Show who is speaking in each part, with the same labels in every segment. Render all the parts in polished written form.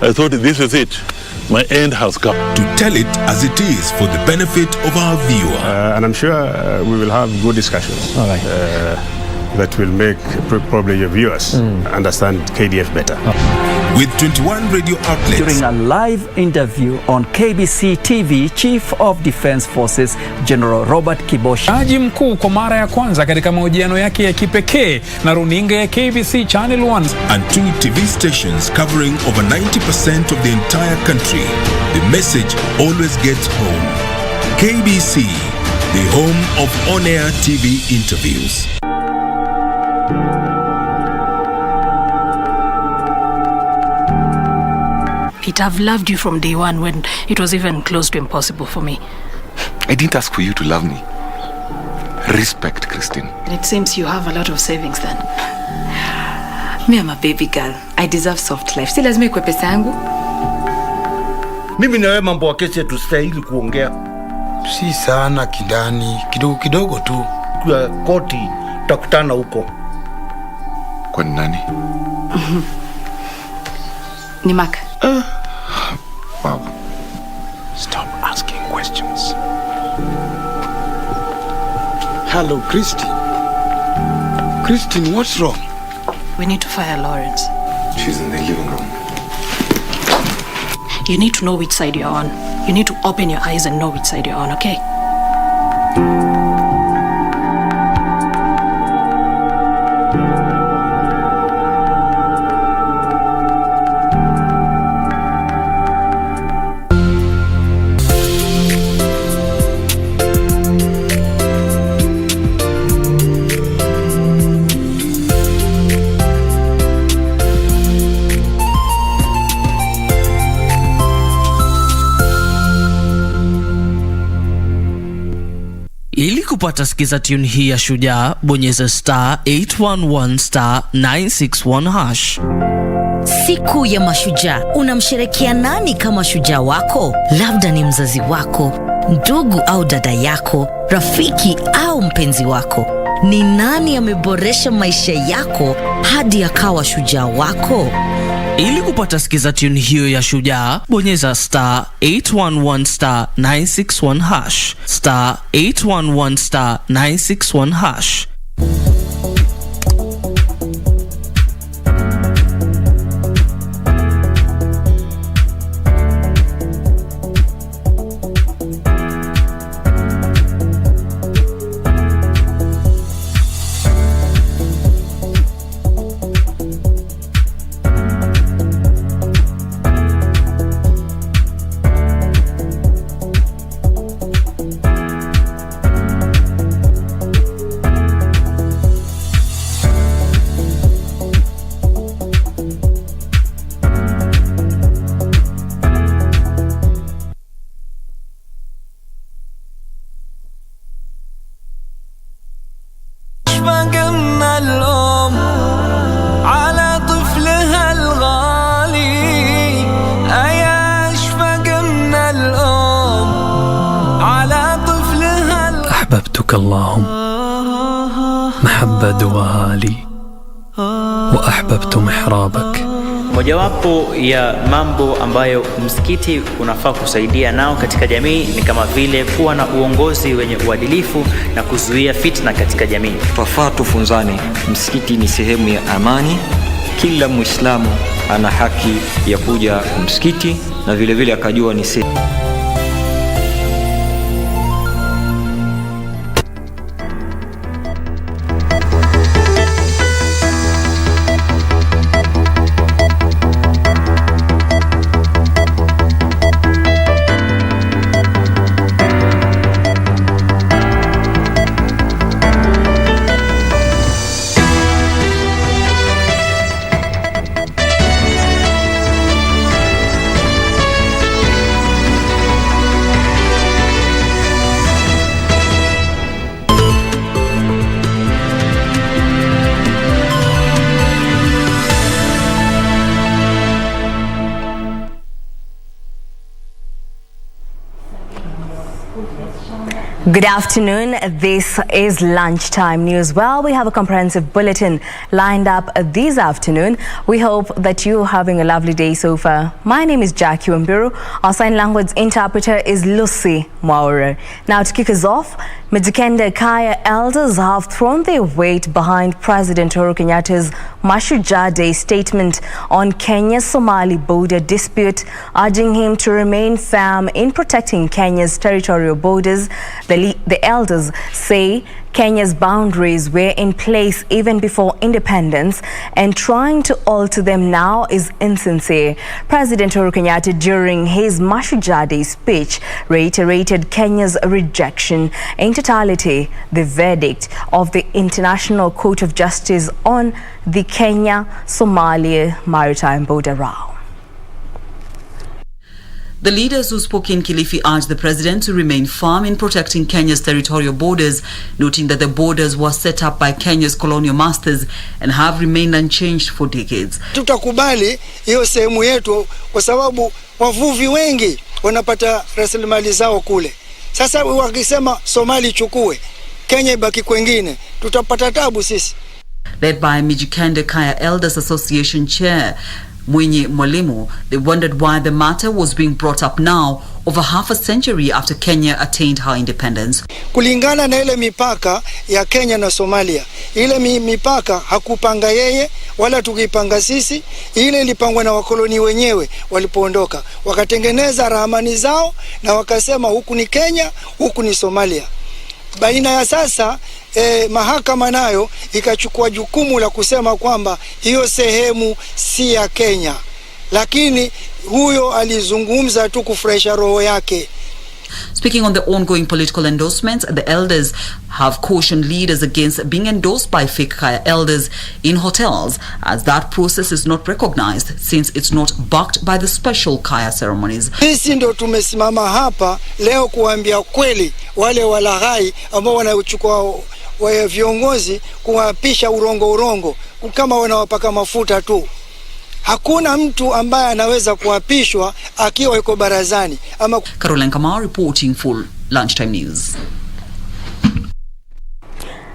Speaker 1: I thought this is it. My end has come.
Speaker 2: To tell it as it is for the benefit of our viewer.
Speaker 3: And I'm sure we will have good discussions.
Speaker 4: All right.
Speaker 3: That will make probably your viewers understand KDF better.
Speaker 2: With 21 radio outlets.
Speaker 4: During a live interview on KBC TV, Chief of Defense Forces General Robert Kibosha.
Speaker 5: Jaji mkuu kwa mara ya kwanza katika mahojiano yake ya kipekee na runinga ya KBC Channel 1.
Speaker 2: And 2 TV stations covering over 90% of the entire country. The message always gets home. KBC, the home of on-air TV interviews.
Speaker 6: Peter, I've loved you from day one when it was even close to impossible for me.
Speaker 7: I didn't ask for you to love me. Respect, Christine.
Speaker 6: It seems you have a lot of savings then.
Speaker 8: Me, I'm a baby girl. I deserve soft life. Si lazima ikuwe pesa yangu.
Speaker 9: Mimi na wewe mambo ya kesi tustahili kuongea.
Speaker 10: Si sana kindani, kidogo kidogo tu.
Speaker 9: Kwa koti tutakutana huko.
Speaker 7: Kwa nani?
Speaker 8: Ni Mark.
Speaker 7: Wow.
Speaker 10: Stop asking questions. Hello, Christine. Christine, what's wrong?
Speaker 6: We need to fire Lawrence.
Speaker 7: She's in the living room.
Speaker 6: You need to know which side you're on. You need to open your eyes and know which side you're on, okay?
Speaker 11: Ili kupata sikiza tune hii ya Shujaa, bonyeza *811*961#.
Speaker 12: Siku ya Mashujaa, unamsherekea nani kama shujaa wako? Labda ni mzazi wako, ndugu au dada yako, rafiki au mpenzi wako. Ni nani ameboresha maisha yako hadi akawa shujaa wako?
Speaker 11: Ili kupata sikiza tune hiyo ya Shujaa, bonyeza *811*961#, *811*961#.
Speaker 13: أحببتك اللهم محبة دعاء لي وأحببت محرابك.
Speaker 14: Mojawapo ya mambo ambayo msikiti unafaa kusaidia nao katika jamii ni kama vile kuwa na uongozi wenye uadilifu na kuzuia fitna katika jamii.
Speaker 15: Twafaa tufunzane, msikiti ni sehemu ya amani. Kila Muislamu ana haki ya kuja msikiti na vile vile akajua ni sehemu.
Speaker 16: Good afternoon. This is Lunchtime News. Well, we have a comprehensive bulletin lined up this afternoon. We hope that you're having a lovely day so far. My name is Jacky, Wambiru. Our sign language interpreter is Lucy Maurer. Now, to kick us off, Mijikenda Kaya elders have thrown their weight behind President Uhuru Kenyatta's Mashujaa Day statement on Kenya-Somali border dispute, urging him to remain firm in protecting Kenya's territorial borders. The elders say Kenya's boundaries were in place even before independence, and trying to alter them now is insincere. President Uhuru Kenyatta, during his Mashujaa Day speech, reiterated Kenya's rejection in totality the verdict of the International Court of Justice on the Kenya-Somalia maritime border row.
Speaker 17: The leaders who spoke in Kilifi urged the president to remain firm in protecting Kenya's territorial borders, noting that the borders were set up by Kenya's colonial masters and have remained unchanged for decades.
Speaker 10: Tutakubali hiyo sehemu yetu kwa sababu wavuvi wengi wanapata rasilimali zao kule. Sasa wakisema Somali chukue, Kenya ibaki kwengine, tutapata tabu sisi.
Speaker 17: Led by Mijikenda Kaya Elders Association Chair Mwenye Mwalimu, they wondered why the matter was being brought up now, over half a century after Kenya attained her independence.
Speaker 10: Kulingana na ile mipaka ya Kenya na Somalia, ile mipaka hakupanga yeye wala tukipanga sisi, ile ilipangwa na wakoloni wenyewe walipoondoka. Wakatengeneza ramani zao na wakasema huku ni Kenya, huku ni Somalia. Baina ya sasa mahakama nayo ikachukua jukumu la kusema kwamba hiyo sehemu si ya Kenya, lakini huyo alizungumza tu kufresha roho yake.
Speaker 17: Speaking on the ongoing political endorsements, the elders have cautioned leaders against being endorsed by fake Kaya elders in hotels, as that process is not recognized since it's not backed by the special Kaya ceremonies.
Speaker 10: Sisi ndo tumesimama hapa leo kuambia kweli wale walaghai ambao wanachukua viongozi kuwapisha urongo kama wanawapaka mafuta tu. Hakuna mtu ambaye anaweza kuapishwa akiwa yuko barazani ama.
Speaker 17: Caroline Kamau reporting for Lunchtime News.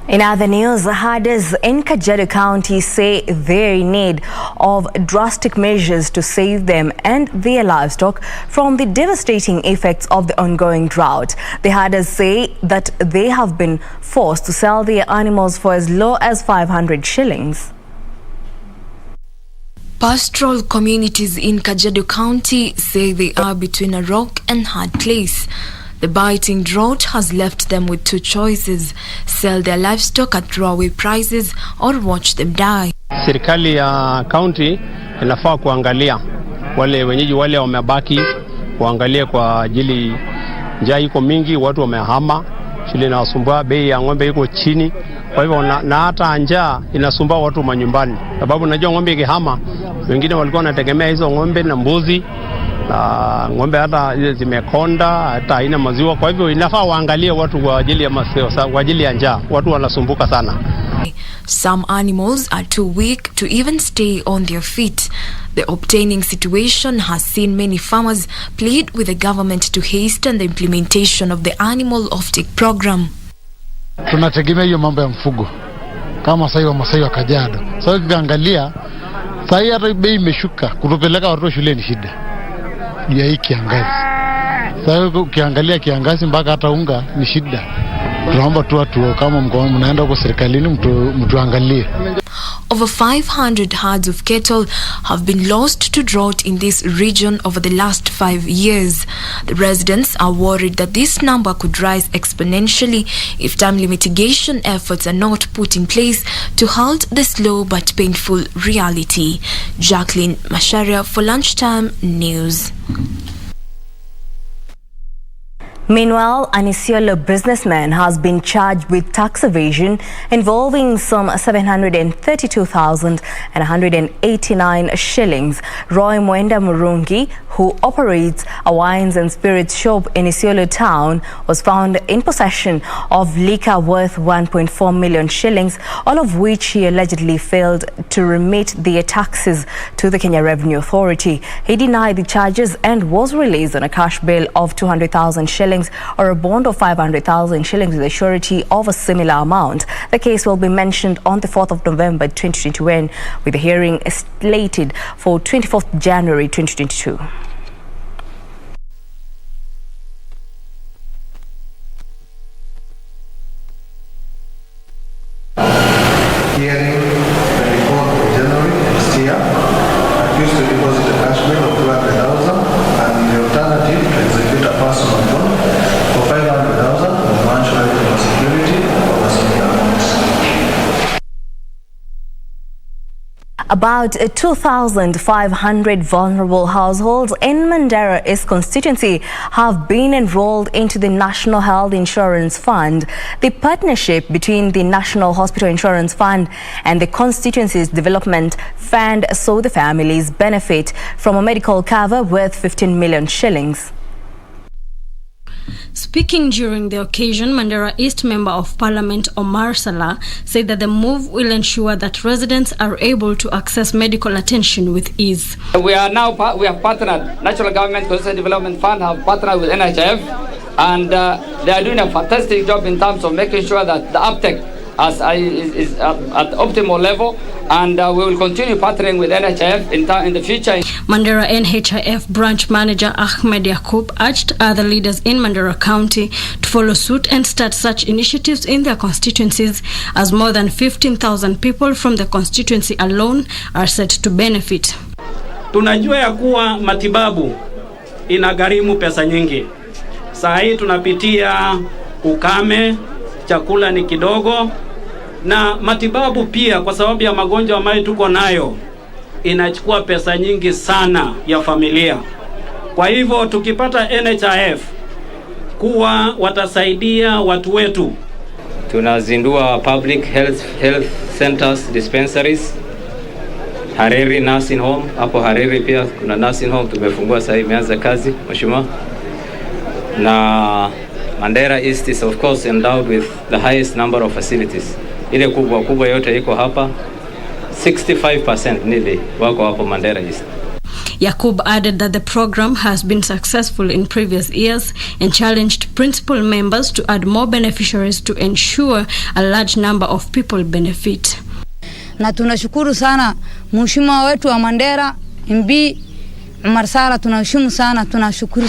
Speaker 16: In other news, herders in Kajiado County say they're in need of drastic measures to save them and their livestock from the devastating effects of the ongoing drought. The herders say that they have been forced to sell their animals for as low as 500 shillings.
Speaker 18: Pastoral communities in Kajiado County say they are between a rock and hard place. The biting drought has left them with two choices: sell their livestock at throwaway prices or watch them die.
Speaker 19: Serikali ya county inafaa kuangalia wale wenyeji wale wamebaki, kuangalia kwa ajili njaa iko mingi, watu wamehama, shule inasumbua, bei ya ng'ombe iko chini. Kwa hivyo na hata njaa inasumbua watu manyumbani, sababu najua ng'ombe ikihama, wengine walikuwa wanategemea hizo ng'ombe na mbuzi, na ng'ombe hata ile zimekonda, hata haina maziwa. Kwa hivyo inafaa waangalie watu kwa ajili ya maziwa, kwa ajili ya njaa, watu wanasumbuka sana.
Speaker 18: Some animals are too weak to even stay on their feet. The obtaining situation has seen many farmers plead with the government to hasten the implementation of the animal offtake program.
Speaker 20: Tunategemea hiyo mambo ya mfugo kama sasa Masai wa Kajiado. Sasa ukiangalia sasa hata bei imeshuka, kutupeleka watoto shule ni shida ya hii kiangazi. Sasa ukiangalia kiangazi mpaka hata unga ni shida. Tunaomba tu watu kama mnaenda kwa serikalini mtuangalie.
Speaker 18: Over 500 herds of cattle have been lost to drought in this region over the last 5 years. The residents are worried that this number could rise exponentially if timely mitigation efforts are not put in place to halt the slow but painful reality. Jacqueline Masharia for Lunchtime News.
Speaker 16: Meanwhile, an Isiolo businessman has been charged with tax evasion involving some 732,189 shillings. Roy Mwenda Murungi, who operates a wines and spirits shop in Isiolo town, was found in possession of liquor worth 1.4 million shillings, all of which he allegedly failed to remit their taxes to the Kenya Revenue Authority. He denied the charges and was released on a cash bail of 200,000 shillings shillings or a bond of 500,000 shillings with a surety of a similar amount. The case will be mentioned on the 4th of November 2021, with the hearing slated for 24th January 2022.
Speaker 21: Hearing the 24th of January next year, accused to deposit a cash bill of 200,000 and in the alternative to execute a personal loan for 500,000 with one surety for security of a similar amount.
Speaker 16: About 2,500 vulnerable households in Mandera's constituency have been enrolled into the National Health Insurance Fund. The partnership between the National Hospital Insurance Fund and the constituency's development fund saw the families benefit from a medical cover worth 15 million shillings.
Speaker 22: Speaking during the occasion, Mandera East Member of Parliament Omar Salah said that the move will ensure that residents are able to access medical attention with ease.
Speaker 23: We have partnered, National Government Constituency Development Fund have partnered with NHF, and they are doing a fantastic job in terms of making sure that the uptake is at optimal level, and we will continue partnering with NHF in the future.
Speaker 22: Mandera NHIF branch manager Ahmed Yakub urged other leaders in Mandera County to follow suit and start such initiatives in their constituencies, as more than 15,000 people from the constituency alone are set to benefit.
Speaker 24: Tunajua ya kuwa matibabu inagharimu pesa nyingi. Saa hii tunapitia ukame, chakula ni kidogo, na matibabu pia kwa sababu ya magonjwa ambayo tuko nayo inachukua pesa nyingi sana ya familia. Kwa hivyo tukipata NHIF kuwa watasaidia watu wetu.
Speaker 15: Tunazindua public health centers, dispensaries, Hariri nursing home. Hapo Hariri pia kuna nursing home tumefungua sasa, imeanza kazi mheshimiwa. Na Mandera East is of course endowed with the highest number of facilities. Ile kubwa yote iko hapa. 65% nearly wako hapo Mandera East.
Speaker 22: Yakub added that the program has been successful in previous years and challenged principal members to add more beneficiaries to ensure a large number of people benefit.
Speaker 25: Na tunashukuru sana mheshimiwa wetu wa Mandera MB Marsara, tunashukuru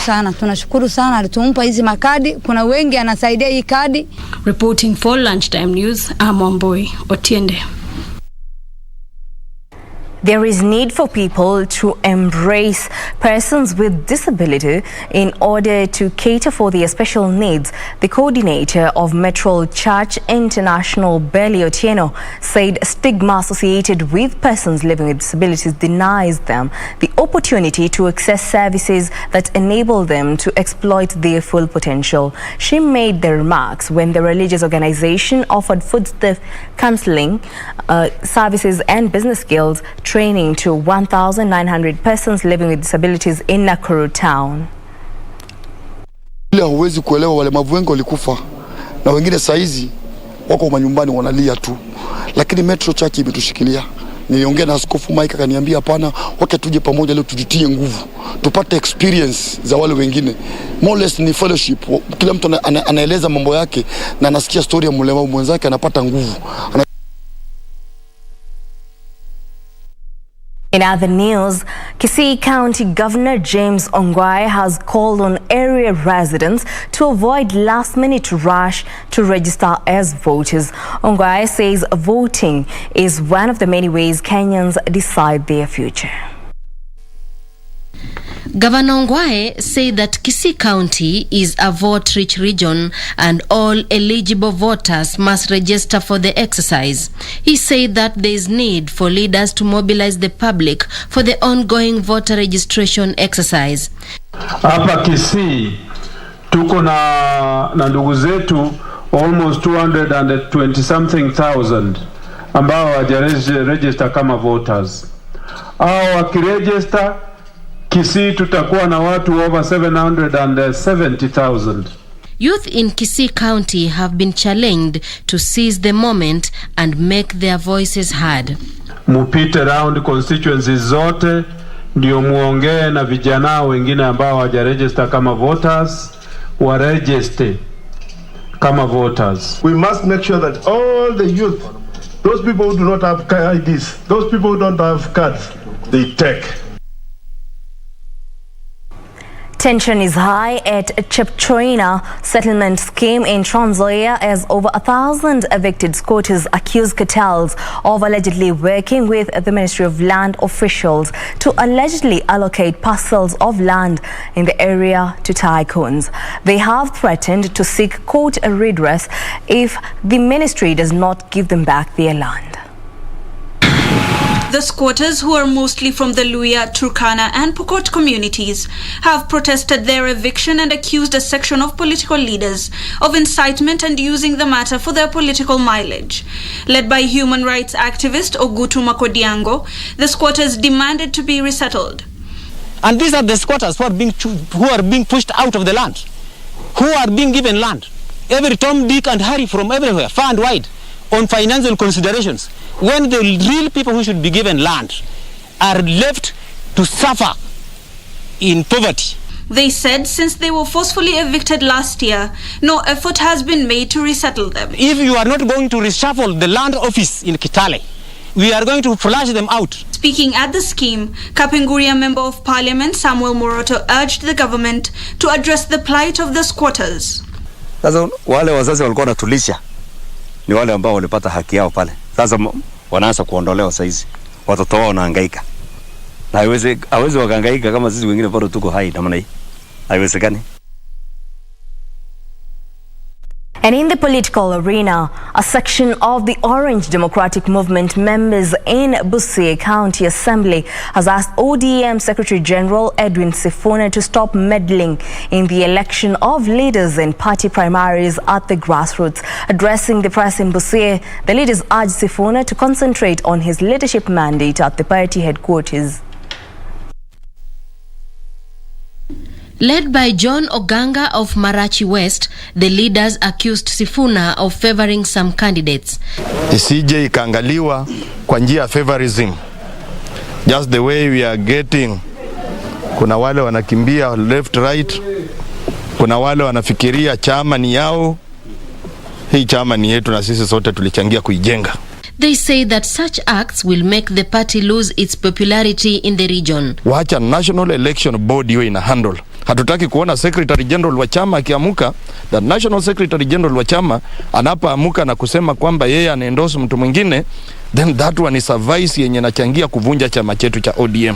Speaker 25: sana alitumpa hizi makadi. Kuna wengi anasaidia hii kadi.
Speaker 22: Reporting for Lunchtime News, I'm Wambiru Otiende.
Speaker 16: There is need for people to embrace persons with disability in order to cater for their special needs. The coordinator of Metro Church International, Belly Otieno, said stigma associated with persons living with disabilities denies them the opportunity to access services that enable them to exploit their full potential. She made the remarks when the religious organization offered foodstuff counseling services and business skills training to 1,900 persons living with disabilities in Nakuru town.
Speaker 26: Ile huwezi kuelewa, walemavu wengi walikufa na wengine saizi wako manyumbani wanalia tu, lakini Metro Church imetushikilia. Niliongea na askofu Mike akaniambia hapana, wake tuje pamoja leo tujitie nguvu, tupate experience za wale wengine. More or less ni fellowship. Kila mtu anaeleza mambo yake na anasikia story ya mlemavu mwenzake, anapata nguvu.
Speaker 16: In other news, Kisii County Governor James Ongwae has called on area residents to avoid last-minute rush to register as voters. Ongwae says voting is one of the many ways Kenyans decide their future.
Speaker 12: Governor Ongwae said that Kisii County is a vote-rich region and all eligible voters must register for the exercise. He said that there is need for leaders to mobilize the public for the ongoing voter registration exercise.
Speaker 27: Hapa Kisii tuko na ndugu zetu almost 220 something thousand ambao hawajaregister kama voters. Hao wakiregister Kisii tutakuwa na watu over 770,000.
Speaker 12: Youth in Kisii County have been challenged to seize the moment and make their voices heard.
Speaker 27: Mupite round constituencies zote ndio muongee na vijana wengine ambao hawajaregister kama voters, warejeste kama voters.
Speaker 21: We must make sure that all the youth, those people who do not have IDs, those people who don't have cards, they take.
Speaker 16: Tension is high at Chepchoina settlement scheme in Trans Nzoia as over 1,000 evicted squatters accuse cartels of allegedly working with the Ministry of Land officials to allegedly allocate parcels of land in the area to tycoons. They have threatened to seek court redress if the ministry does not give them back their land.
Speaker 1: The squatters, who are mostly from the Luhya, Turkana and Pokot communities, have protested their eviction and accused a section of political leaders of incitement and using the matter for their political mileage. Led by human rights activist Ogutu Makodiango, the squatters demanded to be resettled.
Speaker 2: And these are the squatters who are being pushed out of the land, who are being given land. Every Tom, Dick and Harry from everywhere, far and wide, on financial considerations, when the real people who should be given land are left to suffer in poverty.
Speaker 1: They said since they were forcefully evicted last year, no effort has been made to resettle them.
Speaker 2: If you are not going to reshuffle the land office in Kitale, we are going to flush them out.
Speaker 1: Speaking at the scheme, Kapenguria Member of Parliament Samuel Moroto urged the government to address the plight of the squatters.
Speaker 3: Sasa wale wazazi walikuwa wanatulisha ni wale ambao walipata haki yao pale. Sasa wanaanza kuondolewa saizi. Watoto wao wanahangaika. Na haiwezi wakahangaika kama sisi wengine bado tuko hai namna hii. Haiwezekani.
Speaker 16: And in the political arena, a section of the Orange Democratic Movement members in Busia County Assembly has asked ODM Secretary General Edwin Sifuna to stop meddling in the election of leaders and party primaries at the grassroots. Addressing the press in Busia, the leaders urged Sifuna to concentrate on his leadership mandate at the party headquarters.
Speaker 4: Led by John Oganga of Marachi West, the leaders accused Sifuna of favoring some candidates.
Speaker 5: Isije ikaangaliwa kwa njia favorism. Just the way we are getting, kuna wale wanakimbia left right, kuna wale wanafikiria chama ni yao. Hii chama ni yetu na sisi sote tulichangia kuijenga.
Speaker 4: They say that such acts will make the party lose its popularity in the region.
Speaker 5: Wacha National Election Board iwe ina handle. Hatutaki kuona Secretary General wa chama akiamuka, the National Secretary General wa chama anapaamuka na kusema kwamba yeye anaendorse mtu mwingine, then that one is a vice yenye nachangia kuvunja chama chetu cha ODM.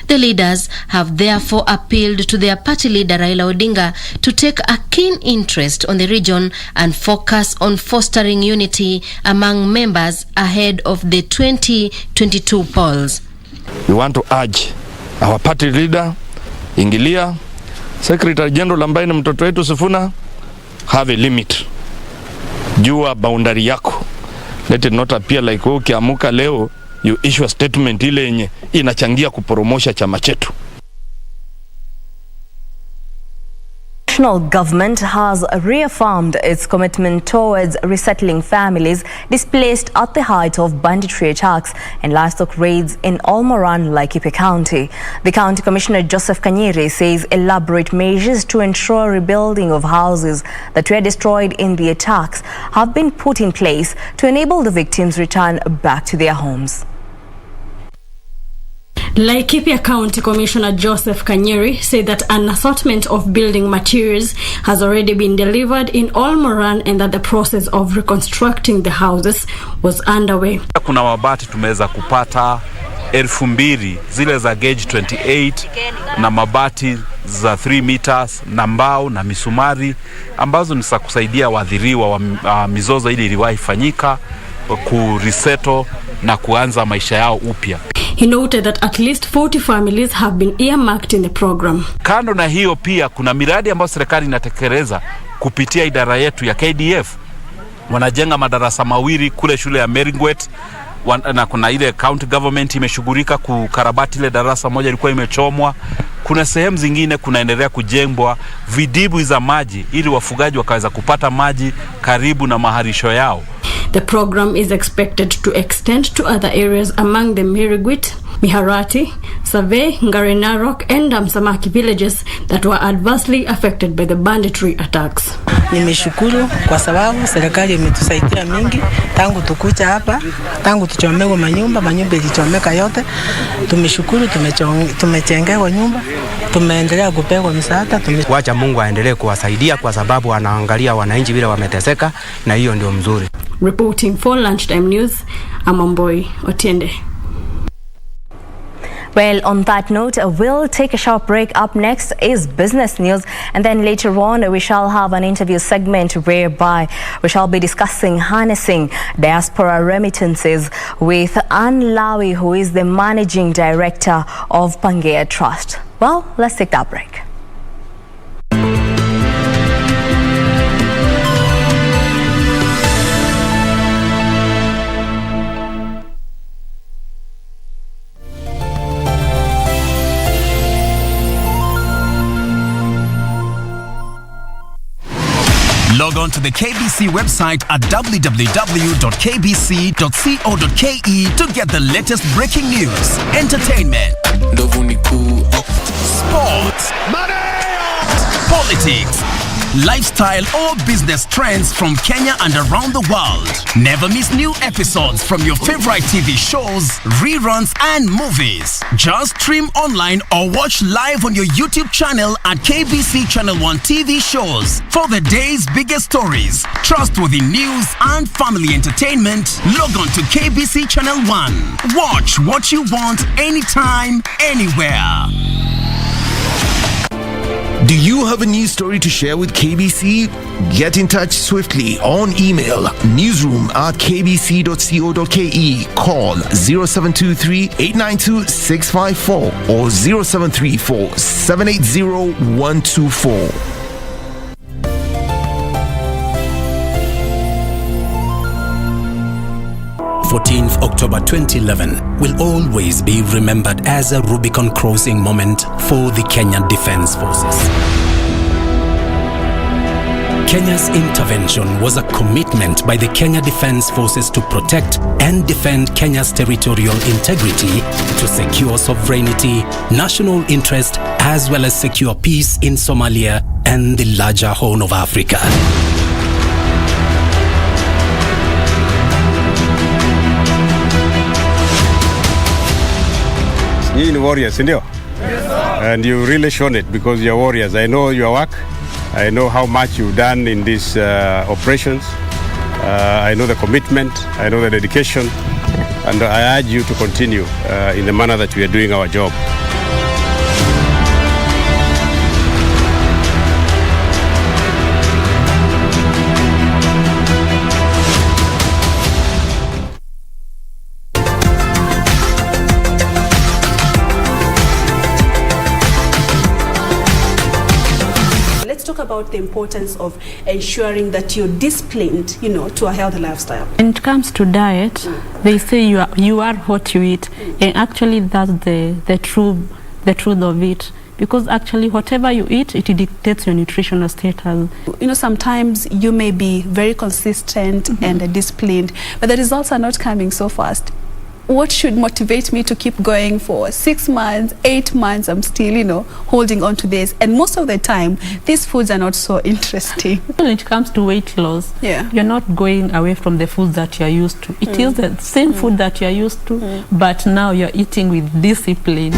Speaker 4: The leaders have therefore appealed to their party leader Raila Odinga to take a keen interest on the region and focus on fostering unity among members ahead of the 2022 polls.
Speaker 5: We want to urge our party leader, ingilia, Secretary General ambaye ni mtoto wetu Sifuna, have a limit. Jua boundary yako. Let it not appear like wewe ukiamuka leo you issue a statement ile yenye inachangia kupromosha chama chetu.
Speaker 16: The national government has reaffirmed its commitment towards resettling families displaced at the height of banditry attacks and livestock raids in Olmoran, Laikipia County. The County Commissioner Joseph Kanyiri says elaborate measures to ensure rebuilding of houses that were destroyed in the attacks have been put in place to enable the victims return back to their homes.
Speaker 22: Laikipia County Commissioner Joseph Kanyiri said that an assortment of building materials has already been delivered in Olmoran and that the process of reconstructing the houses was underway.
Speaker 8: Kuna mabati tumeweza kupata 2,000 zile za gauge 28 na mabati za 3 meters na mbao na misumari ambazo ni za kusaidia waathiriwa wa mizozo ili iliwahi fanyika kuresettle na kuanza maisha yao upya.
Speaker 22: He noted that at least 40 families have been earmarked in the program.
Speaker 8: Kando na hiyo pia kuna miradi ambayo serikali inatekeleza kupitia idara yetu ya KDF. Wanajenga madarasa mawili kule shule ya Meringwet na kuna ile county government imeshughulika kukarabati ile darasa moja ilikuwa imechomwa. Kuna sehemu zingine kunaendelea kujengwa vidibu za maji ili wafugaji wakaweza kupata maji karibu na maharisho yao.
Speaker 22: The program is expected to extend to other areas among the Meringwet, Miharati, Save, Ngarenarok, and Damsamaki villages that were adversely affected by the banditry attacks.
Speaker 6: Nimeshukuru kwa sababu serikali imetusaidia mingi tangu tukucha hapa, tangu tuchomewe manyumba ilichomeka yote. Tumeshukuru, tumechengewa nyumba, tumeendelea kupewa misaada.
Speaker 7: Wacha Mungu aendelee kuwasaidia kwa sababu anaangalia wananchi vile wameteseka, na hiyo ndio mzuri.
Speaker 22: Reporting for Lunchtime News, Amamboi Otiende.
Speaker 16: Well, on that note, we'll take a short break. Up next is business news, and then later on we shall have an interview segment whereby we shall be discussing harnessing diaspora remittances with Ann Lawi, who is the managing director of Pangea Trust. Well, let's take that break.
Speaker 9: Log on to the KBC website at www.kbc.co.ke to get the latest breaking news, entertainment, sports, politics, lifestyle or business trends from Kenya and around the world. Never miss new episodes from your favorite TV shows, reruns and movies. Just stream online or watch live on your YouTube channel at KBC Channel 1 TV shows. For the day's biggest stories, trustworthy news and family entertainment, log on to KBC Channel 1. Watch what you want anytime, anywhere.
Speaker 10: Do you have a news story to share with KBC? Get in touch swiftly on email newsroom@kbc.co.ke, call 0723-892-654 or 0734-780-124.
Speaker 11: 14th October 2011 will always be remembered as a Rubicon crossing moment for the Kenyan Defence Forces. Kenya's intervention was a commitment by the Kenya Defence Forces to protect and defend Kenya's territorial integrity, to secure sovereignty, national interest, as well as secure peace in Somalia and the larger Horn of Africa.
Speaker 13: You are warriors, yes, and you really shown it because you're warriors. I know your work. I know how much you've done in these operations. I know the commitment. I know the dedication, and I urge you to continue in the manner that we are doing our job.
Speaker 14: About the importance of ensuring that you're disciplined, to a healthy lifestyle.
Speaker 28: When it comes to diet, they say you are what you eat, and actually that's the truth of it. Because actually whatever you eat, it dictates your nutritional status.
Speaker 14: Sometimes you may be very consistent and disciplined, but the results are not coming so fast. What should motivate me to keep going for 6 months, 8 months? I'm still, holding on to this. And most of the time, these foods are not so interesting.
Speaker 28: When it comes to weight loss, you're not going away from the foods that you're used to. It is the same food that you're used to, but now you're eating with discipline.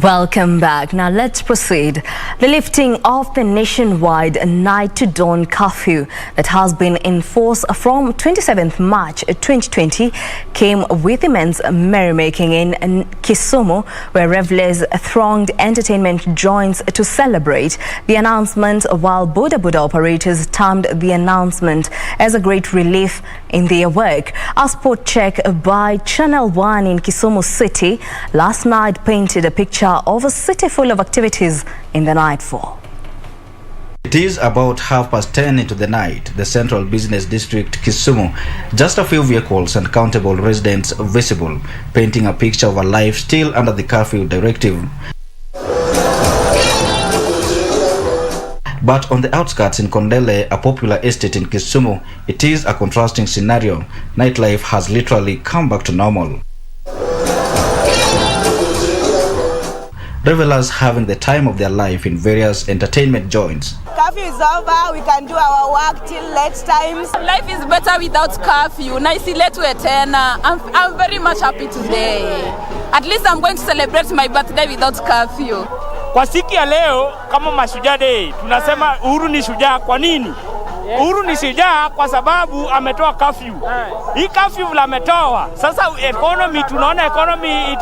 Speaker 16: Welcome back. Now let's proceed. The lifting of the nationwide night to dawn curfew that has been in force from 27th March 2020 came with immense merrymaking in Kisumu, where revelers thronged entertainment joints to celebrate the announcement, while Boda Boda operators termed the announcement as a great relief in their work. A spot check by Channel 1 in Kisumu City last night painted a picture of a city full of activities in the nightfall.
Speaker 15: It is about 10:30 into the night, the central business district Kisumu. Just a few vehicles and countable residents visible, painting a picture of a life still under the curfew directive. But on the outskirts in Kondele, a popular estate in Kisumu, it is a contrasting scenario. Nightlife has literally come back to normal. Revelers having the time of their life in various entertainment joints.
Speaker 17: Curfew is over, we can do our work till late times. Life is better without curfew. I'm very much happy today. At least I'm going to celebrate my birthday without curfew.
Speaker 18: Kwa siku ya leo kama mashujaa day tunasema Uhuru ni shujaa. Kwa nini? Uhuru ni shujaa kwa sababu ametoa curfew. Hii curfew vile ametoa, sasa economy tunaona economy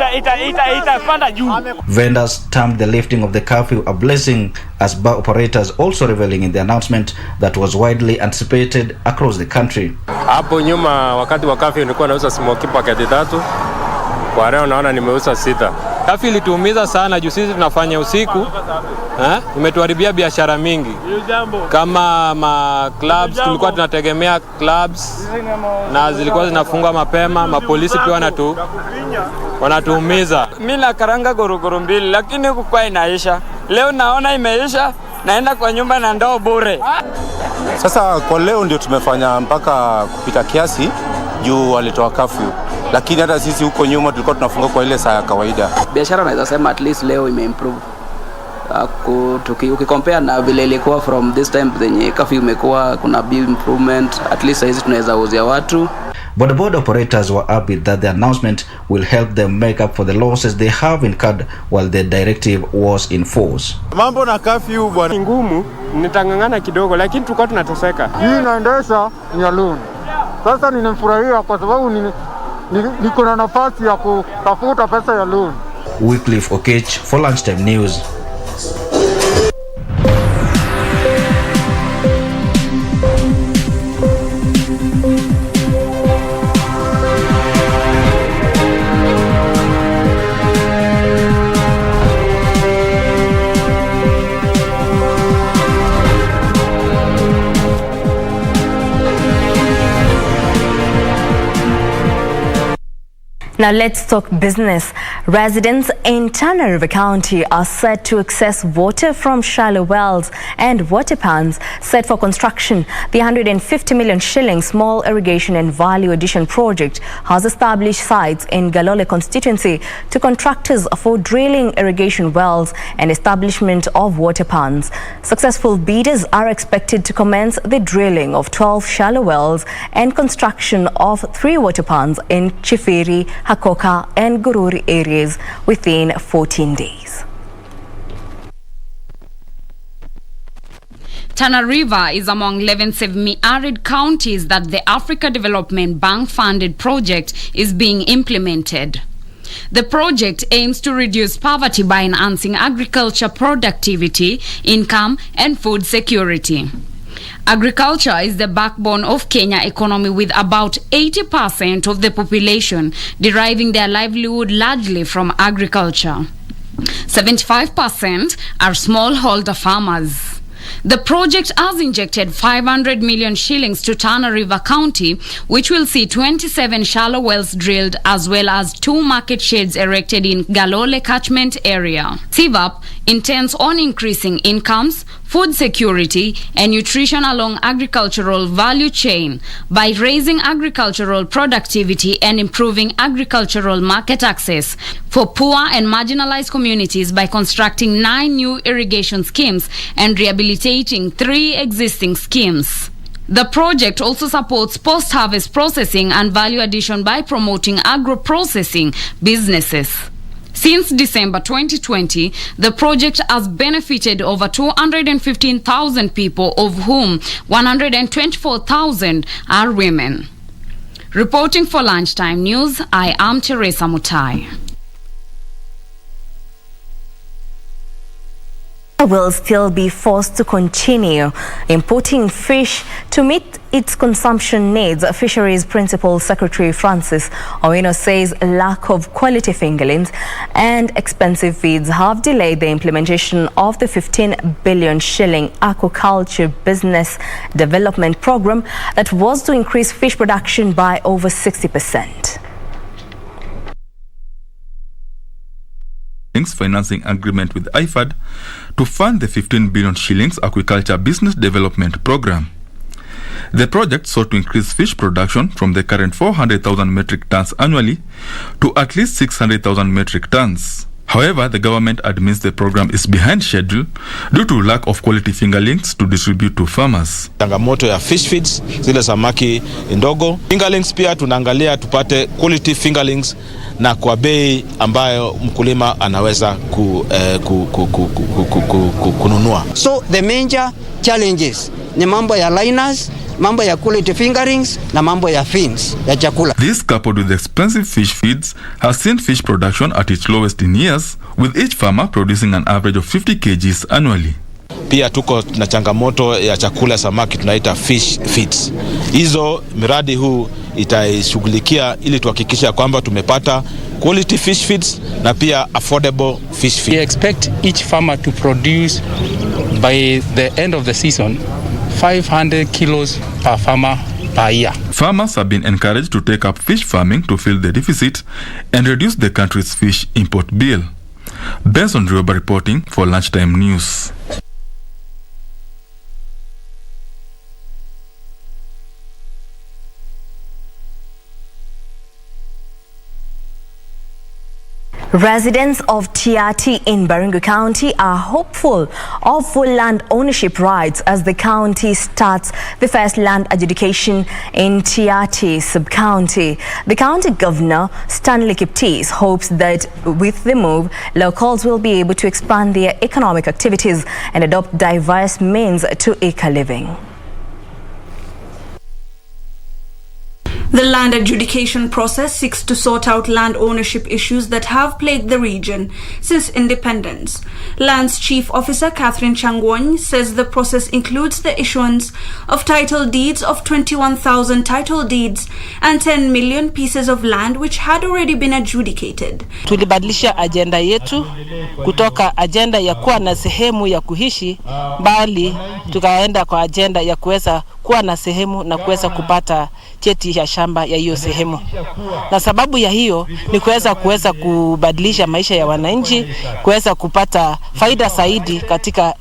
Speaker 18: itapanda juu.
Speaker 15: Vendors termed the lifting of the curfew a blessing, as bar operators also reveling in the announcement that was widely anticipated across the country.
Speaker 27: Hapo nyuma wakati wa curfew nilikuwa nauza smoky paketi 3. Kwa leo naona nimeuza 6. Curfew ilituumiza sana juu sisi tunafanya usiku. Imetuharibia biashara mingi. Kama ma clubs tulikuwa tunategemea clubs na zilikuwa zinafungwa mapema, mapolisi pia wanatuumiza.
Speaker 18: Mimi na karanga gorogoro 2 lakini huko inaisha. Leo naona imeisha, naenda kwa nyumba na ndoo bure.
Speaker 19: Sasa kwa leo ndio tumefanya mpaka kupita kiasi juu walitoa curfew. Lakini hata sisi huko nyuma tulikuwa tunafunga kwa ile saa ya kawaida.
Speaker 20: Biashara naweza sema at least leo imeimprove. Ukicompare na vile ilikuwa from this time zenye curfew imekuwa kuna big improvement. At least hizi tunaweza uzia watu.
Speaker 15: But the board operators were upbeat that the announcement will help them make up for the losses they have incurred while the directive was in force.
Speaker 27: Mambo na curfew bwana ngumu, nitangangana kidogo lakini tulikuwa tunateseka. Hii inaendesha ni alone. Sasa ninafurahia kwa sababu niko na nafasi ya kutafuta pesa ya loan.
Speaker 15: Wycliffe Okech for Lunchtime News.
Speaker 16: Now let's talk business. Residents in Tana River County are set to access water from shallow wells and water pans set for construction. The 150 million shilling small irrigation and value addition project has established sites in Galole constituency to contractors for drilling irrigation wells and establishment of water pans. Successful bidders are expected to commence the drilling of 12 shallow wells and construction of 3 water pans in Chifiri, Hakoka and Gururi areas within 14 days.
Speaker 23: Tana River is among 11 semi-arid counties that the Africa Development Bank funded project is being implemented. The project aims to reduce poverty by enhancing agriculture productivity, income and food security. Agriculture is the backbone of Kenya economy, with about 80% of the population deriving their livelihood largely from agriculture. 75% are smallholder farmers. The project has injected 500 million shillings to Tana River County, which will see 27 shallow wells drilled as well as 2 market sheds erected in Galole catchment area. CVAP intends on increasing incomes, food security and nutrition along agricultural value chain by raising agricultural productivity and improving agricultural market access for poor and marginalized communities by constructing 9 new irrigation schemes and rehabilitating 3 existing schemes. The project also supports post-harvest processing and value addition by promoting agro-processing businesses. Since December 2020, the project has benefited over 215,000 people, of whom 124,000 are women. Reporting for Lunchtime News, I am Teresa Mutai.
Speaker 16: will still be forced to continue importing fish to meet its consumption needs. Fisheries Principal Secretary Francis Owino says lack of quality fingerlings and expensive feeds have delayed the implementation of the 15 billion shilling aquaculture business development program that was to increase fish production by over 60%.
Speaker 1: Financing agreement with IFAD to fund the 15 billion shillings aquaculture business development program. The project sought to increase fish production from the current 400,000 metric tons annually to at least 600,000 metric tons. However, the government admits the program is behind schedule due to lack of quality fingerlings to distribute to farmers.
Speaker 2: Changamoto ya fish feeds, zile samaki ndogo. Fingerlings pia tunaangalia tupate quality fingerlings na kwa bei ambayo mkulima anaweza kununua.
Speaker 3: So the major challenges ni mambo ya liners, mambo ya quality fingerings na mambo ya fins ya chakula.
Speaker 1: This, coupled with expensive fish feeds, has seen fish production at its lowest in years, with each farmer producing an average of 50 kgs annually.
Speaker 2: Pia tuko na changamoto ya chakula samaki tunaita fish feeds. Hizo miradi huu itaishughulikia ili tuhakikisha kwamba tumepata quality fish feeds na pia affordable fish feeds.
Speaker 12: We expect each farmer to produce by the end of the season 500 kilos per farmer per year.
Speaker 1: Farmers have been encouraged to take up fish farming to fill the deficit and reduce the country's fish import bill. Benson Rioba reporting for Lunchtime News.
Speaker 16: Residents of Tiati in Baringo County are hopeful of full land ownership rights as the county starts the first land adjudication in Tiati sub-county. The county governor, Stanley Kiptis, hopes that with the move, locals will be able to expand their economic activities and adopt diverse means to eco-living.
Speaker 21: The land adjudication process seeks to sort out land ownership issues that have plagued the region since independence. Lands Chief Officer Catherine Changwon says the process includes the issuance of title deeds of 21,000 title deeds and 10 million pieces of land which had already been adjudicated.
Speaker 24: Tulibadilisha agenda yetu kutoka agenda ya kuwa na sehemu ya kuishi bali tukaenda kwa agenda ya kuweza kuwa na sehemu na kuweza kupata cheti ya shamba ya hiyo sehemu. Na sababu ya hiyo ni kuweza kubadilisha maisha ya wananchi, kuweza kupata faida zaidi katika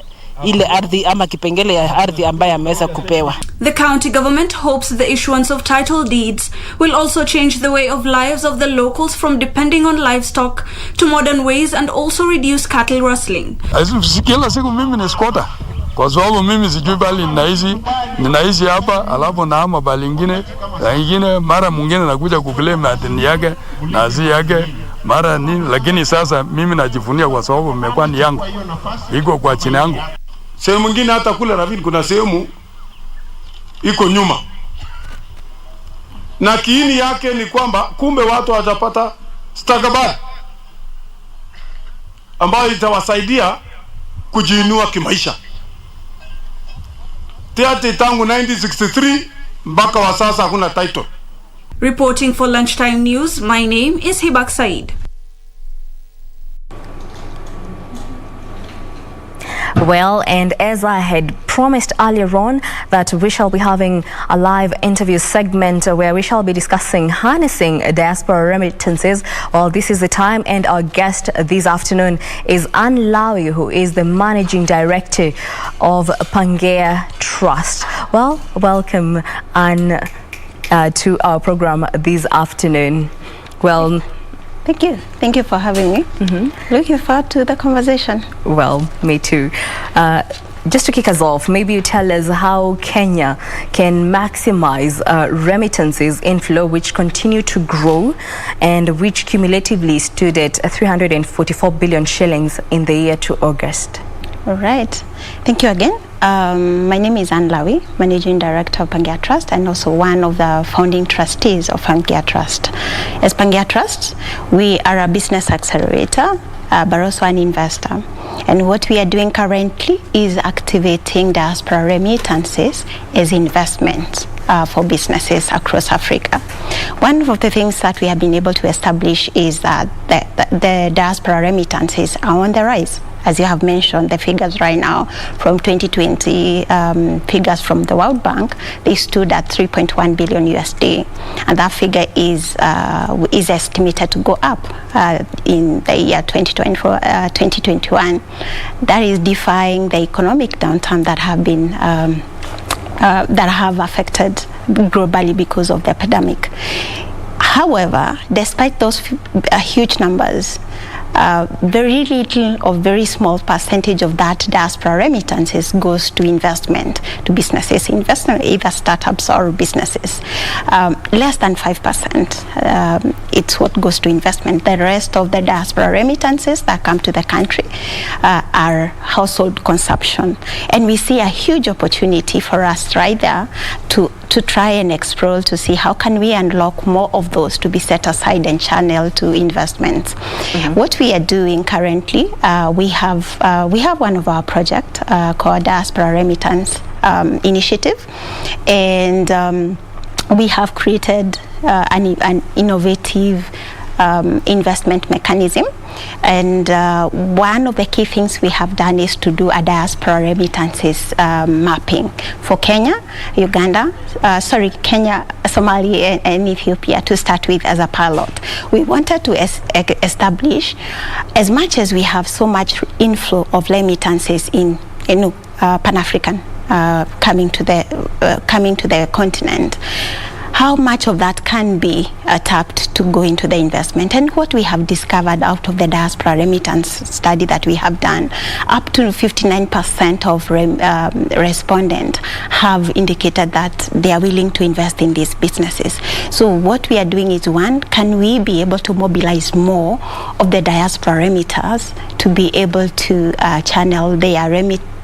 Speaker 24: ile ardhi ama kipengele ya ardhi ambayo ameweza kupewa.
Speaker 21: The county government hopes the issuance of title deeds will also change the way of lives of the locals from depending on livestock to modern ways and also reduce cattle rustling.
Speaker 25: Kila siku mimi ni squatter. Kwa sababu mimi sijui bali ninaishi hapa alafu nahama bali ingine mara mwingine nakuja kuclaim atini yake na si yake mara nini, lakini sasa mimi najivunia kwa sababu mmekuwa ni yangu, iko kwa chini yangu.
Speaker 26: Sehemu nyingine hata kule Ravini kuna sehemu iko nyuma, na kiini yake ni kwamba kumbe watu watapata stakabadhi ambayo itawasaidia kujiinua kimaisha. Tiati tangu 1963 mpaka wa sasa hakuna title.
Speaker 21: Reporting for Lunchtime News, my name is Hibak Said.
Speaker 16: Well, and as I had promised earlier on that we shall be having a live interview segment where we shall be discussing harnessing diaspora remittances. Well, this is the time, and our guest this afternoon is Ann Lawi, who is the Managing Director of Pangea Trust. Well, welcome, Ann, to our program this afternoon. Well,
Speaker 29: thank you. Thank you for having me. Looking forward to the conversation.
Speaker 16: Well, me too. Just to kick us off, maybe you tell us how Kenya can maximize remittances inflow, which continue to grow and which cumulatively stood at 344 billion shillings in the year to August.
Speaker 29: All right. Thank you again. My name is Anne Lawi, Managing Director of Pangea Trust and also one of the founding trustees of Pangea Trust. As Pangea Trust, we are a business accelerator, but also an investor. And what we are doing currently is activating diaspora remittances as investments for businesses across Africa. One of the things that we have been able to establish is that the diaspora remittances are on the rise. As you have mentioned, the figures right now from 2020, figures from the World Bank, they stood at 3.1 billion USD. And that figure is estimated to go up in the year 2021. That is defying the economic downturn that have been that have affected globally because of the pandemic. However, despite those huge numbers, very little or very small percentage of that diaspora remittances goes to investment, to businesses, either startups or businesses. Less than 5%, it's what goes to investment. The rest of the diaspora remittances that come to the country are household consumption. And we see a huge opportunity for us right there to try and explore to see how can we unlock more of those to be set aside and channeled to investments. What we are doing currently, we have one of our projects called Diaspora Remittance Initiative, and we have created an innovative investment mechanism. And one of the key things we have done is to do a diaspora remittances mapping for Kenya, Uganda, Kenya, Somalia, and Ethiopia to start with as a pilot. We wanted to establish, as much as we have so much inflow of remittances in Pan-African coming to the continent, how much of that can be tapped to go into the investment. And what we have discovered out of the diaspora remittance study that we have done, up to 59% of respondents have indicated that they are willing to invest in these businesses. So what we are doing is, one, can we be able to mobilize more of the diaspora remitters to be able to channel their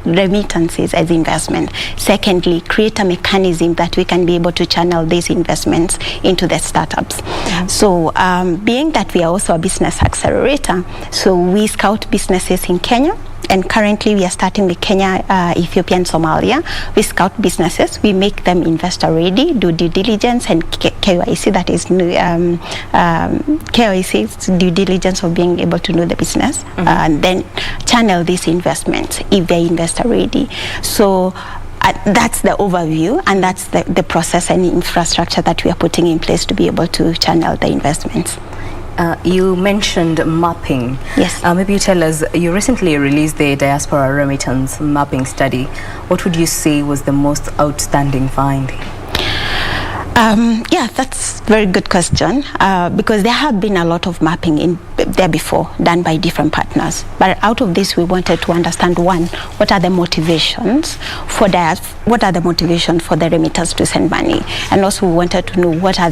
Speaker 29: remittances as investment. Secondly, create a mechanism that we can be able to channel these investments into the startups. So being that we are also a business accelerator, so we scout businesses in Kenya, and currently we are starting with Kenya, Ethiopia, and Somalia. We scout businesses, we make them investor ready, do due diligence and KYC, that is KYC, due diligence of being able to know the business, and then channel these investments if they're investor ready. So that's the overview, and that's the process and infrastructure that we are putting in place to be able to channel the investments.
Speaker 16: You mentioned mapping.
Speaker 29: Yes.
Speaker 16: Maybe you tell us, you recently released the diaspora remittance mapping study. What would you say was the most outstanding finding?
Speaker 29: Yeah, that's a very good question, because there have been a lot of mapping there before done by different partners. But out of this, we wanted to understand, one, what are the motivations for the remitters to send money, and also we wanted to know what are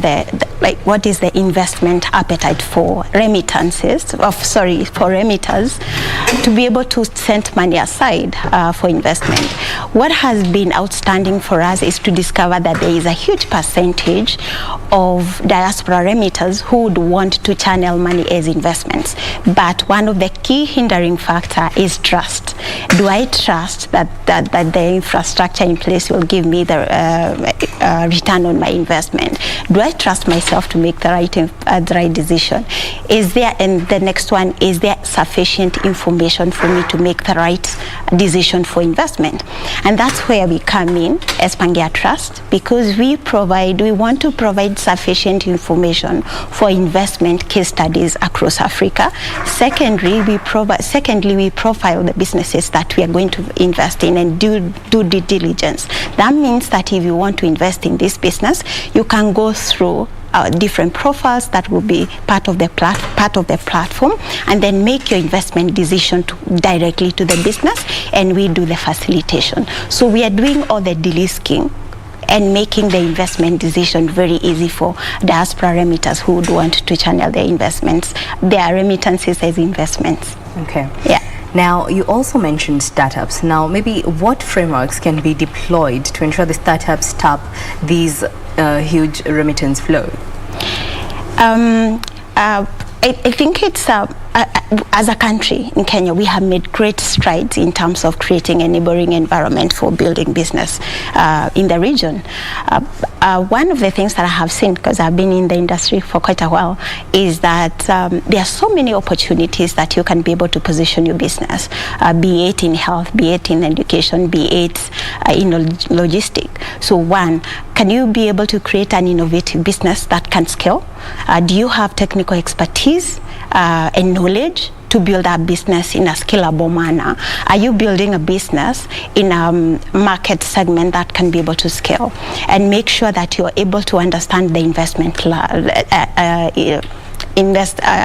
Speaker 29: what is the investment appetite for remittances, for remitters to be able to send money aside for investment. What has been outstanding for us is to discover that there is a huge percentage of diaspora remitters who would want to channel money as investments. But one of the key hindering factor is trust. Do I trust that the infrastructure in place will give me the return on my investment? Do I trust myself to make the right decision? Is there, and the next one, is there sufficient information for me to make the right decision for investment? And that's where we come in as Pangea Trust, because we want to provide sufficient information for investment case studies across Africa. Secondly, we profile the businesses that we are going to invest in and do due diligence. That means that if you want to invest in this business, you can go through different profiles that will be part of the platform, and then make your investment decision directly to the business, and we do the facilitation. So we are doing all the de-risking and making the investment decision very easy for diaspora remitters who would want to channel their investments, their remittances as investments.
Speaker 16: Okay.
Speaker 29: Yeah.
Speaker 16: Now, you also mentioned startups. Now, maybe what frameworks can be deployed to ensure the startups tap these huge remittance flow?
Speaker 29: I think it's as a country in Kenya, we have made great strides in terms of creating a neighboring environment for building business in the region. One of the things that I have seen, because I've been in the industry for quite a while, is that there are so many opportunities that you can be able to position your business, be it in health, be it in education, be it in logistics. So one, can you be able to create an innovative business that can scale? Do you have technical expertise and knowledge to build a business in a scalable manner? Are you building a business in a market segment that can be able to scale? And make sure that you're able to understand the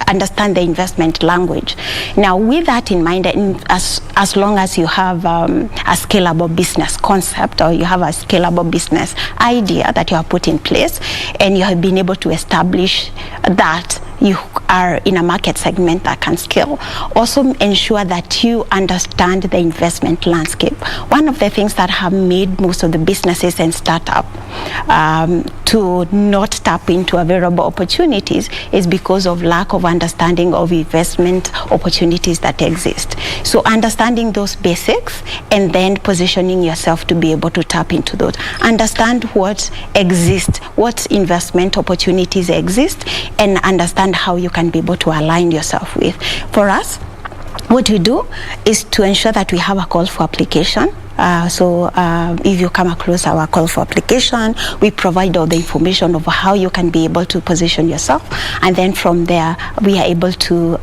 Speaker 29: understand the investment language. Now, with that in mind, as long as you have a scalable business concept, or you have a scalable business idea that you have put in place, and you have been able to establish that you are in a market segment that can scale, also ensure that you understand the investment landscape. One of the things that have made most of the businesses and startup to not tap into available opportunities is because of lack of understanding of investment opportunities that exist. So understanding those basics and then positioning yourself to be able to tap into those. Understand what exists, what investment opportunities exist, and understand how you can be able to align yourself with. For us, what we do is to ensure that we have a call for application. If you come across our call for application, we provide all the information of how you can be able to position yourself, and then from there we are able to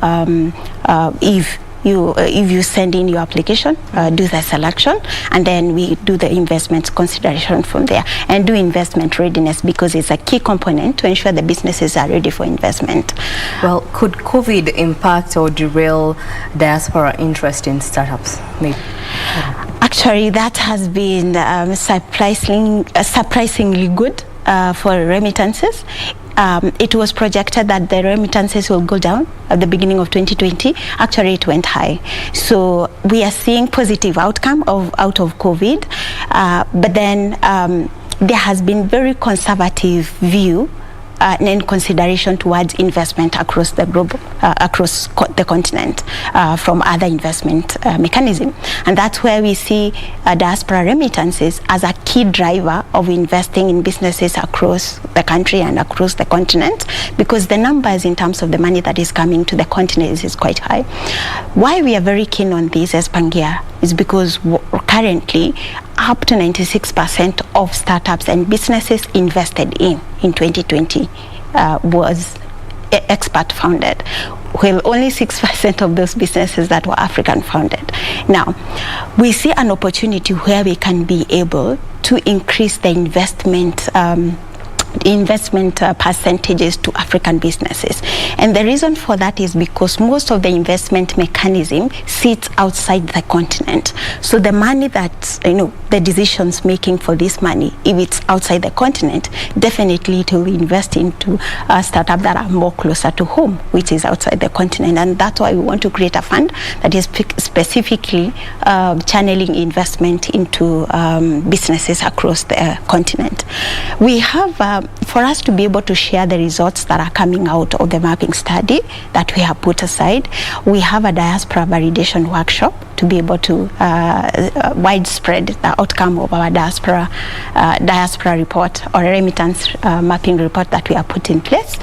Speaker 29: if you send in your application, do the selection, and then we do the investment consideration from there, and do investment readiness, because it's a key component to ensure the businesses are ready for investment.
Speaker 16: Well, could COVID impact or derail diaspora interest in startups? Maybe.
Speaker 29: Actually, that has been surprisingly good for remittances. It was projected that the remittances will go down at the beginning of 2020. Actually, it went high. So we are seeing positive outcome out of COVID, but then there has been very conservative view and consideration towards investment across the globe, across the continent, from other investment mechanism. And that's where we see diaspora remittances as a key driver of investing in businesses across the country and across the continent, because the numbers in terms of the money that is coming to the continent is quite high. Why we are very keen on this as Pangaea is because currently up to 96% of startups and businesses invested in 2020 was expert founded, while only 6% of those businesses that were African founded. Now, we see an opportunity where we can be able to increase the investment percentages to African businesses. And the reason for that is because most of the investment mechanism sits outside the continent. So the money that, the decisions making for this money, if it's outside the continent, definitely it will invest into startups that are more closer to home, which is outside the continent. And that's why we want to create a fund that is specifically channeling investment into businesses across the continent. We have for us to be able to share the results that are coming out of the mapping study that we have put aside, we have a diaspora validation workshop to be able to widespread the outcome of our diaspora report, or remittance mapping report that we have put in place.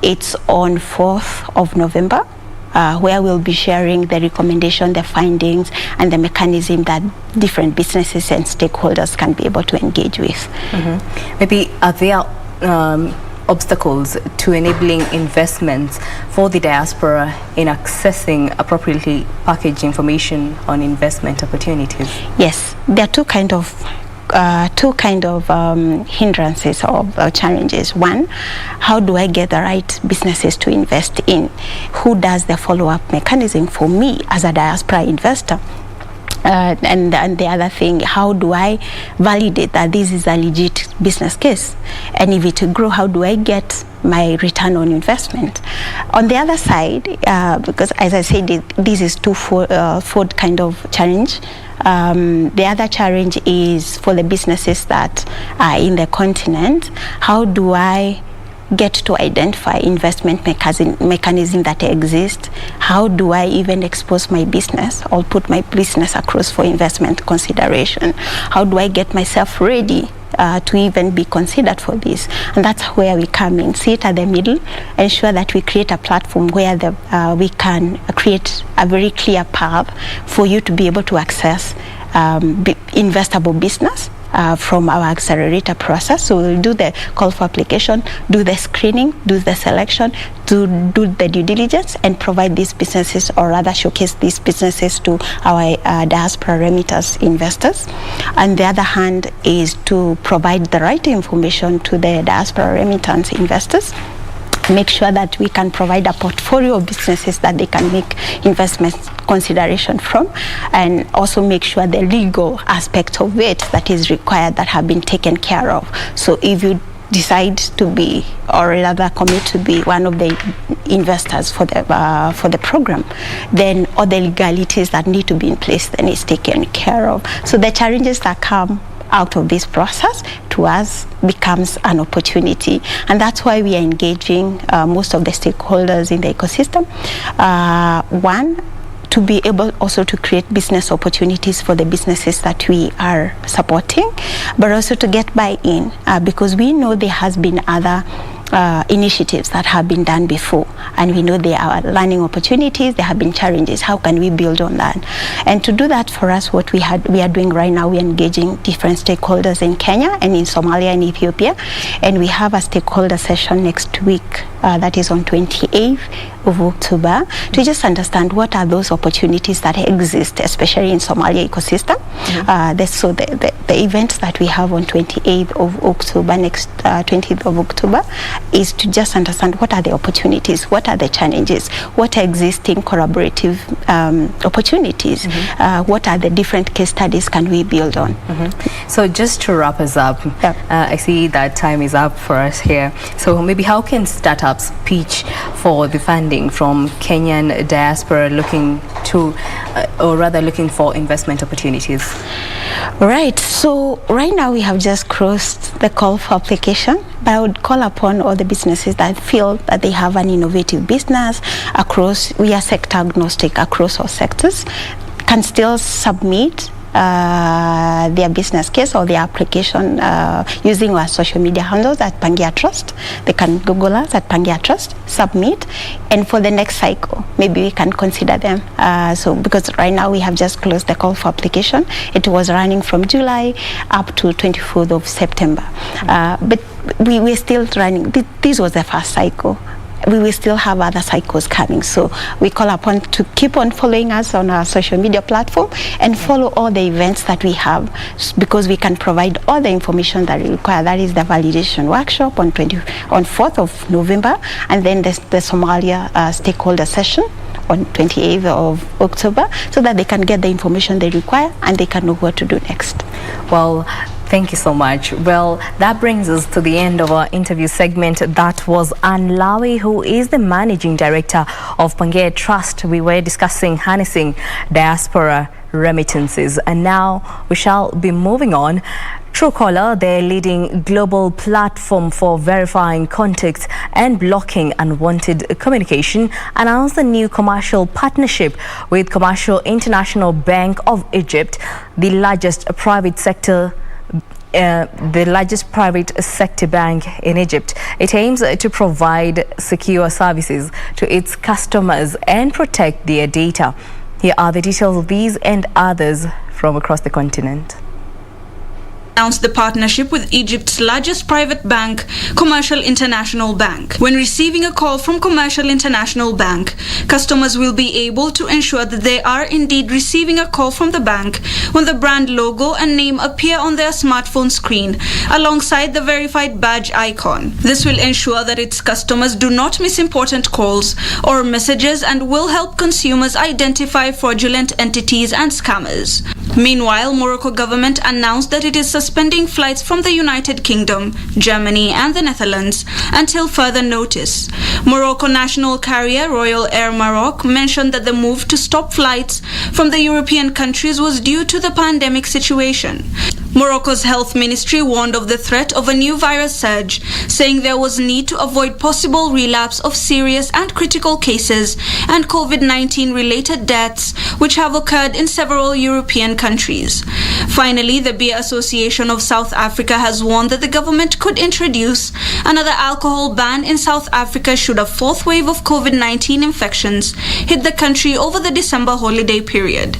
Speaker 29: It's on 4th of November. Where we'll be sharing the recommendation, the findings, and the mechanism that different businesses and stakeholders can be able to engage with.
Speaker 16: Mm-hmm. Maybe are there obstacles to enabling investments for the diaspora in accessing appropriately packaged information on investment opportunities?
Speaker 29: Yes, there are two kind of hindrances or challenges. One, how do I get the right businesses to invest in? Who does the follow-up mechanism for me as a diaspora investor? And the other thing, how do I validate that this is a legit business case? And if it grow, how do I get my return on investment? On the other side, because as I said, this is two-fold kind of challenge. The other challenge is for the businesses that are in the continent. How do I get to identify investment mechanism that exist? How do I even expose my business or put my business across for investment consideration? How do I get myself ready to even be considered for this? And that's where we come in, sit at the middle, ensure that we create a platform where we can create a very clear path for you to be able to access investable business from our accelerator process. So we'll do the call for application, do the screening, do the selection, to do the due diligence and provide these businesses, or rather showcase these businesses to our diaspora remitters investors. On the other hand is to provide the right information to the diaspora remittance investors. Make sure that we can provide a portfolio of businesses that they can make investment consideration from, and also make sure the legal aspect of it that is required that have been taken care of. So if you decide to be, or rather commit to be, one of the investors for the program, then all the legalities that need to be in place then is taken care of. So the challenges that come out of this process to us becomes an opportunity, and that's why we are engaging most of the stakeholders in the ecosystem. One, to be able also to create business opportunities for the businesses that we are supporting, but also to get buy-in, because we know there has been other initiatives that have been done before, and we know there are learning opportunities, there have been challenges. How can we build on that? And to do that, for us, what we are doing right now, we are engaging different stakeholders in Kenya and in Somalia and Ethiopia, and we have a stakeholder session next week that is on 28th of October, to just understand what are those opportunities that exist, especially in Somalia ecosystem. So the events that we have on 28th of October, next 20th of October, is to just understand what are the opportunities, what are the challenges, what are existing collaborative opportunities, what are the different case studies can we build on.
Speaker 16: So just to wrap us up, I see that time is up for us here. So maybe how can startups pitch for the funding from Kenyan diaspora looking to, or rather looking for investment opportunities?
Speaker 29: Right, so right now we have just closed the call for application, but I would call upon all the businesses that feel that they have an innovative business across, we are sector agnostic across all sectors, can still submit their business case or their application using our social media handles at Pangia Trust. They can Google us at Pangia Trust, submit, and for the next cycle, maybe we can consider them. So because right now we have just closed the call for application. It was running from July up to 24th of September. But we're still running. This was the first cycle. We will still have other cycles coming. So we call upon to keep on following us on our social media platform and follow all the events that we have, because we can provide all the information that we require. That is the validation workshop on 4th of November, and then the Somalia stakeholder session on 28th of October, so that they can get the information they require and they can know what to do next.
Speaker 16: Well, thank you so much. Well, that brings us to the end of our interview segment. That was Anne Lawi, who is the Managing Director of Pangia Trust. We were discussing harnessing diaspora remittances. And now we shall be moving on. Truecaller, their leading global platform for verifying contacts and blocking unwanted communication, announced a new commercial partnership with Commercial International Bank of Egypt, the largest private sector bank in Egypt. It aims to provide secure services to its customers and protect their data. Here are the details of these and others from across the continent.
Speaker 21: announced the partnership with Egypt's largest private bank, Commercial International Bank. When receiving a call from Commercial International Bank, customers will be able to ensure that they are indeed receiving a call from the bank when the brand logo and name appear on their smartphone screen alongside the verified badge icon. This will ensure that its customers do not miss important calls or messages and will help consumers identify fraudulent entities and scammers. Meanwhile, Morocco government announced that it is suspending flights from the United Kingdom, Germany and the Netherlands until further notice. Morocco national carrier Royal Air Maroc mentioned that the move to stop flights from the European countries was due to the pandemic situation. Morocco's health ministry warned of the threat of a new virus surge, saying there was need to avoid possible relapse of serious and critical cases and COVID-19 related deaths which have occurred in several European countries. Finally, the Beer Association of South Africa has warned that the government could introduce another alcohol ban in South Africa should a fourth wave of COVID-19 infections hit the country over the December holiday period.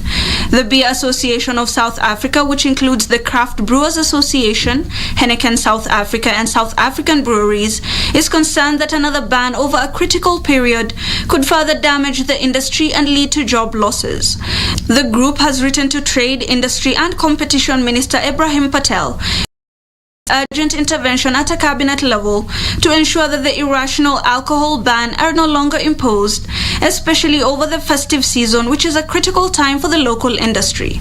Speaker 21: The Beer Association of South Africa, which includes the Craft Brewers Association, Heineken South Africa and South African breweries, is concerned that another ban over a critical period could further damage the industry and lead to job losses. The group has written to Trade, Industry and Competition Minister Ibrahim Patel urgent intervention at a cabinet level to ensure that the irrational alcohol ban are no longer imposed, especially over the festive season, which is a critical time for the local industry.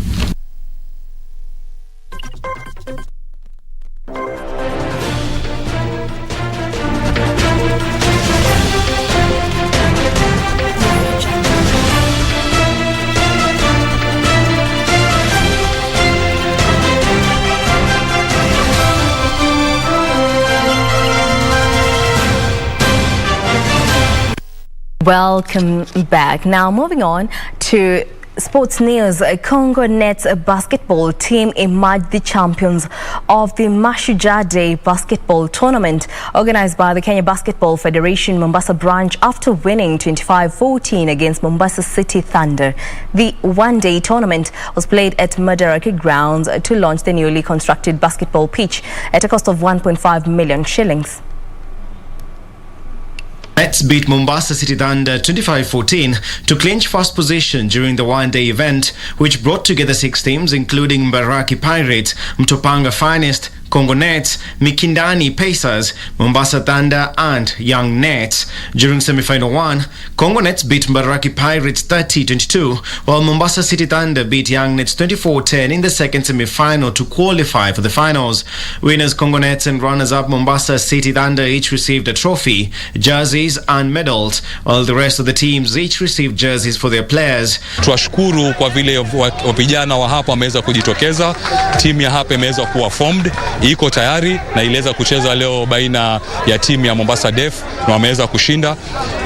Speaker 16: Welcome back. Now moving on to sports news. Congo Nets basketball team emerged the champions of the Mashujaa Day basketball tournament organized by the Kenya Basketball Federation Mombasa branch after winning 25-14 against Mombasa City Thunder. The one-day tournament was played at Madaraka grounds to launch the newly constructed basketball pitch at a cost of 1.5 million shillings.
Speaker 4: Nets beat Mombasa City Thunder 25-14 to clinch first position during the one-day event, which brought together 6 teams including Mbaraki Pirates, Mtopanga Finest, Congo Nets, Mikindani Pacers, Mombasa Thunder and Young Nets. During semi-final 1, Congo Nets beat Mbaraki Pirates 30-22, while Mombasa City Thunder beat Young Nets 24-10 in the second semi-final to qualify for the finals. Winners Congo Nets and runners-up Mombasa City Thunder each received a trophy, jerseys and medals, while the rest of the teams each received jerseys for their players.
Speaker 5: Tuwashukuru kwa vile vijana wa hapa wameweza kujitokeza, timu ya hapa imeweza kuwa formed, iko tayari na iliweza kucheza leo baina ya timu ya Mombasa Def na wameweza kushinda.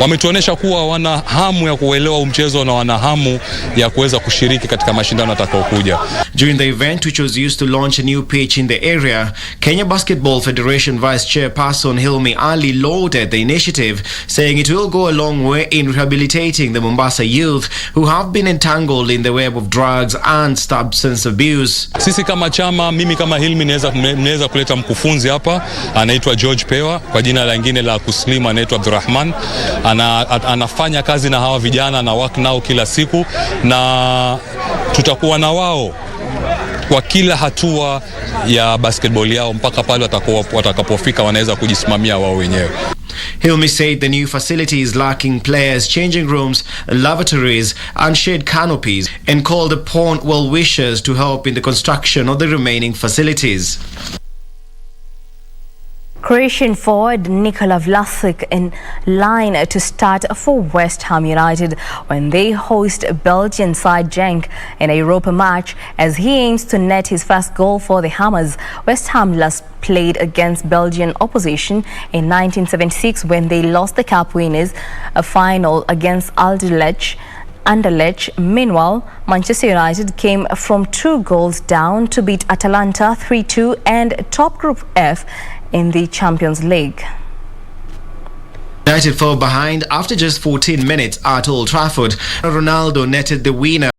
Speaker 5: Wametuonesha kuwa wana hamu ya kuelewa mchezo na wana hamu ya kuweza kushiriki katika mashindano yatakayokuja.
Speaker 4: During the event, which was used to launch a new pitch in the area, Kenya Basketball Federation Vice Chairperson Hilmi Ali lauded the initiative, saying it will go a long way in rehabilitating the Mombasa youth who have been entangled in the web of drugs and substance abuse.
Speaker 5: Sisi kama chama, mimi kama Hilmi naweza kuleta mkufunzi hapa, anaitwa George Pewa, kwa jina lingine la Kuslima anaitwa Abdurrahman. Anafanya kazi na hawa vijana na work nao kila siku, na tutakuwa na wao kwa kila hatua ya basketball yao mpaka pale watakapofika wanaweza kujisimamia wao wenyewe.
Speaker 4: Hilmi said the new facility is lacking players, changing rooms, lavatories and shade canopies, and called upon well-wishers to help in the construction of the remaining facilities.
Speaker 16: Croatian forward Nikola Vlasic in line to start for West Ham United when they host Belgian side Genk in a Europa match as he aims to net his first goal for the Hammers. West Ham last played against Belgian opposition in 1976 when they lost the cup winners a final against Anderlecht. Meanwhile, Manchester United came from 2 goals down to beat Atalanta 3-2 and top Group F in the Champions League.
Speaker 4: United fell behind after just 14 minutes at Old Trafford. Ronaldo netted the winner.